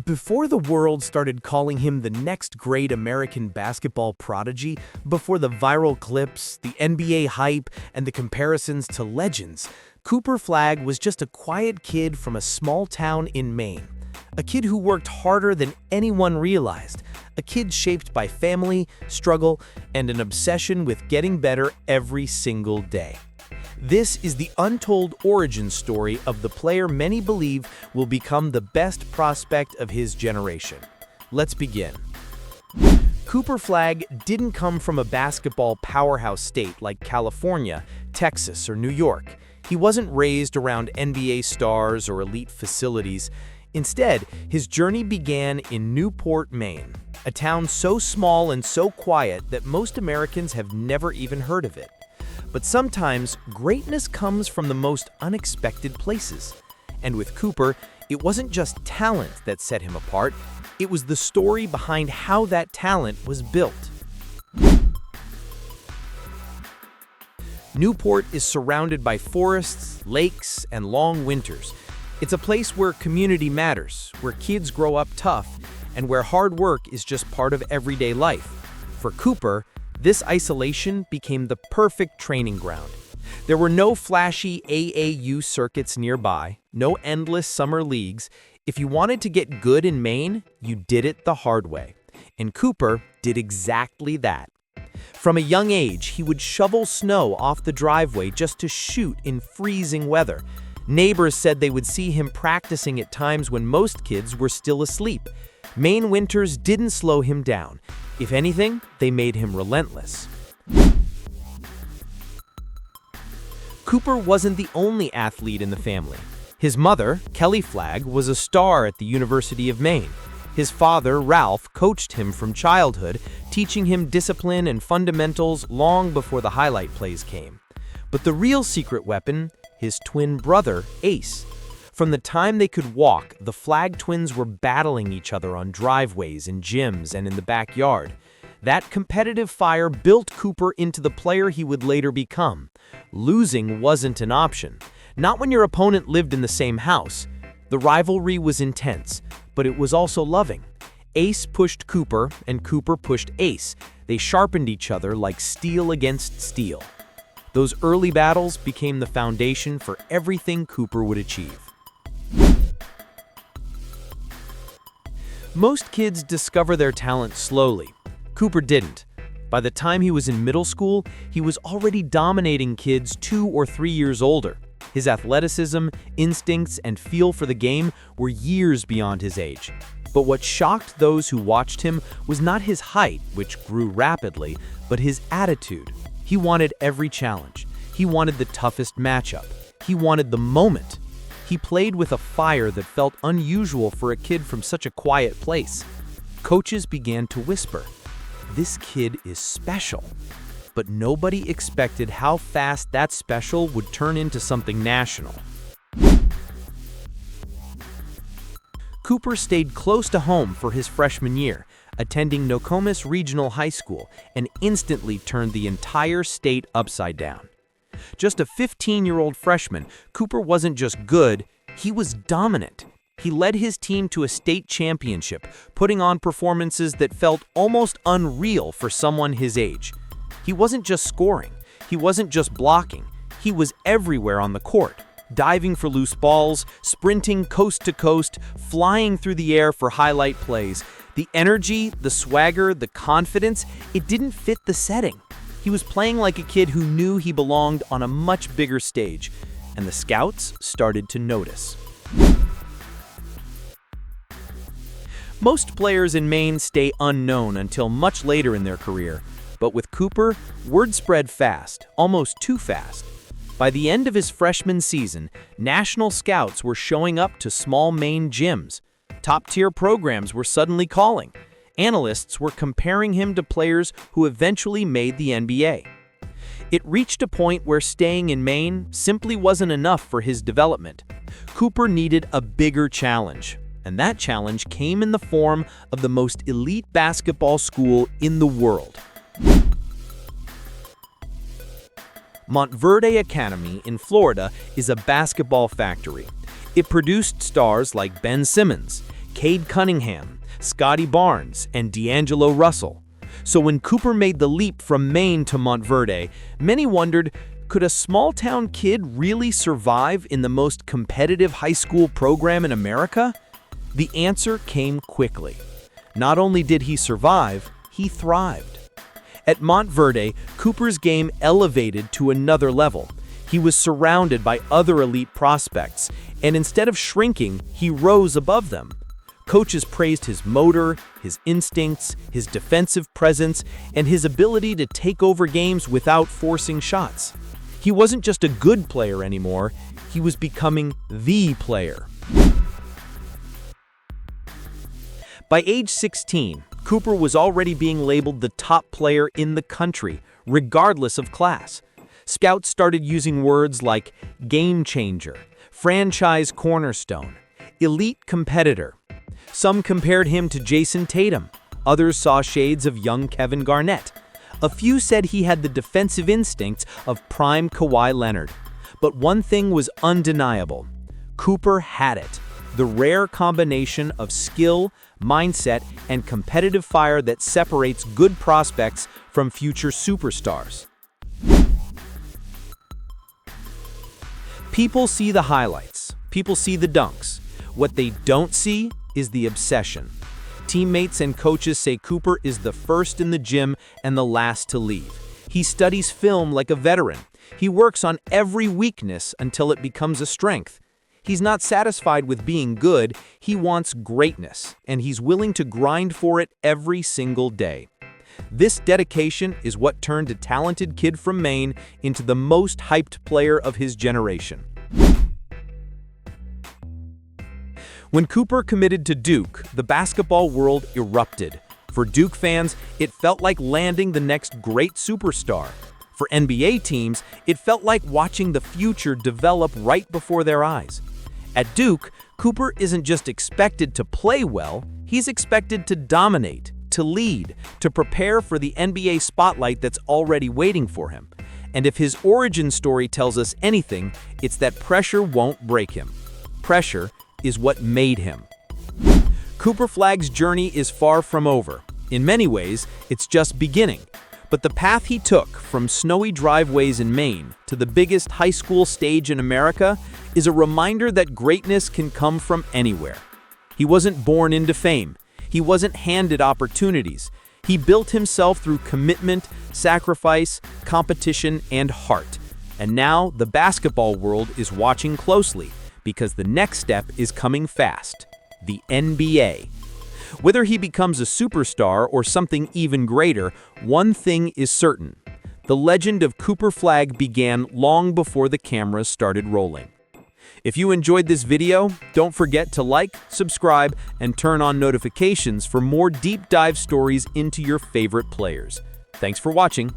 Before the world started calling him the next great American basketball prodigy, before the viral clips, the NBA hype, and the comparisons to legends, Cooper Flagg was just a quiet kid from a small town in Maine. A kid who worked harder than anyone realized. A kid shaped by family, struggle, and an obsession with getting better every single day. This is the untold origin story of the player many believe will become the best prospect of his generation. Let's begin. Cooper Flagg didn't come from a basketball powerhouse state like California, Texas, or New York. He wasn't raised around NBA stars or elite facilities. Instead, his journey began in Newport, Maine, a town so small and so quiet that most Americans have never even heard of it. But sometimes, greatness comes from the most unexpected places. And with Cooper, it wasn't just talent that set him apart, it was the story behind how that talent was built. Newport is surrounded by forests, lakes, and long winters. It's a place where community matters, where kids grow up tough, and where hard work is just part of everyday life. For Cooper, this isolation became the perfect training ground. There were no flashy AAU circuits nearby, no endless summer leagues. If you wanted to get good in Maine, you did it the hard way. And Cooper did exactly that. From a young age, he would shovel snow off the driveway just to shoot in freezing weather. Neighbors said they would see him practicing at times when most kids were still asleep. Maine winters didn't slow him down. If anything, they made him relentless. Cooper wasn't the only athlete in the family. His mother, Kelly Flagg, was a star at the University of Maine. His father, Ralph, coached him from childhood, teaching him discipline and fundamentals long before the highlight plays came. But the real secret weapon, his twin brother, Ace. From the time they could walk, the Flagg twins were battling each other on driveways, in gyms, and in the backyard. That competitive fire built Cooper into the player he would later become. Losing wasn't an option. Not when your opponent lived in the same house. The rivalry was intense, but it was also loving. Ace pushed Cooper, and Cooper pushed Ace. They sharpened each other like steel against steel. Those early battles became the foundation for everything Cooper would achieve. Most kids discover their talent slowly. Cooper didn't. By the time he was in middle school, he was already dominating kids 2 or 3 years older. His athleticism, instincts, and feel for the game were years beyond his age. But what shocked those who watched him was not his height, which grew rapidly, but his attitude. He wanted every challenge. He wanted the toughest matchup. He wanted the moment. He played with a fire that felt unusual for a kid from such a quiet place. Coaches began to whisper, "This kid is special." But nobody expected how fast that special would turn into something national. Cooper stayed close to home for his freshman year, attending Nokomis Regional High School, and instantly turned the entire state upside down. Just a 15-year-old freshman, Cooper wasn't just good, he was dominant. He led his team to a state championship, putting on performances that felt almost unreal for someone his age. He wasn't just scoring, he wasn't just blocking, he was everywhere on the court, diving for loose balls, sprinting coast to coast, flying through the air for highlight plays. The energy, the swagger, the confidence, it didn't fit the setting. He was playing like a kid who knew he belonged on a much bigger stage, and the scouts started to notice. Most players in Maine stay unknown until much later in their career, but with Cooper, word spread fast, almost too fast. By the end of his freshman season, national scouts were showing up to small Maine gyms. Top-tier programs were suddenly calling. Analysts were comparing him to players who eventually made the NBA. It reached a point where staying in Maine simply wasn't enough for his development. Cooper needed a bigger challenge, and that challenge came in the form of the most elite basketball school in the world. Montverde Academy in Florida is a basketball factory. It produced stars like Ben Simmons, Cade Cunningham, Scotty Barnes, and D'Angelo Russell. So when Cooper made the leap from Maine to Montverde, many wondered, could a small-town kid really survive in the most competitive high school program in America? The answer came quickly. Not only did he survive, he thrived. At Montverde, Cooper's game elevated to another level. He was surrounded by other elite prospects, and instead of shrinking, he rose above them. Coaches praised his motor, his instincts, his defensive presence, and his ability to take over games without forcing shots. He wasn't just a good player anymore, he was becoming the player. By age 16, Cooper was already being labeled the top player in the country, regardless of class. Scouts started using words like game changer, franchise cornerstone, elite competitor. Some compared him to Jason Tatum. Others saw shades of young Kevin Garnett. A few said he had the defensive instincts of prime Kawhi Leonard. But one thing was undeniable. Cooper had it. The rare combination of skill, mindset, and competitive fire that separates good prospects from future superstars. People see the highlights. People see the dunks. What they don't see is the obsession. Teammates and coaches say Cooper is the first in the gym and the last to leave. He studies film like a veteran. He works on every weakness until it becomes a strength. He's not satisfied with being good, he wants greatness, and he's willing to grind for it every single day. This dedication is what turned a talented kid from Maine into the most hyped player of his generation. When Cooper committed to Duke, the basketball world erupted. For Duke fans, it felt like landing the next great superstar. For NBA teams, it felt like watching the future develop right before their eyes. At Duke, Cooper isn't just expected to play well, he's expected to dominate, to lead, to prepare for the NBA spotlight that's already waiting for him. And if his origin story tells us anything, it's that pressure won't break him. Pressure is what made him. Cooper Flagg's journey is far from over. In many ways, it's just beginning. But the path he took from snowy driveways in Maine to the biggest high school stage in America is a reminder that greatness can come from anywhere. He wasn't born into fame. He wasn't handed opportunities. He built himself through commitment, sacrifice, competition, and heart. And now the basketball world is watching closely because the next step is coming fast: the NBA. Whether he becomes a superstar or something even greater, one thing is certain. The legend of Cooper Flagg began long before the cameras started rolling. If you enjoyed this video, don't forget to like, subscribe, and turn on notifications for more deep dive stories into your favorite players. Thanks for watching.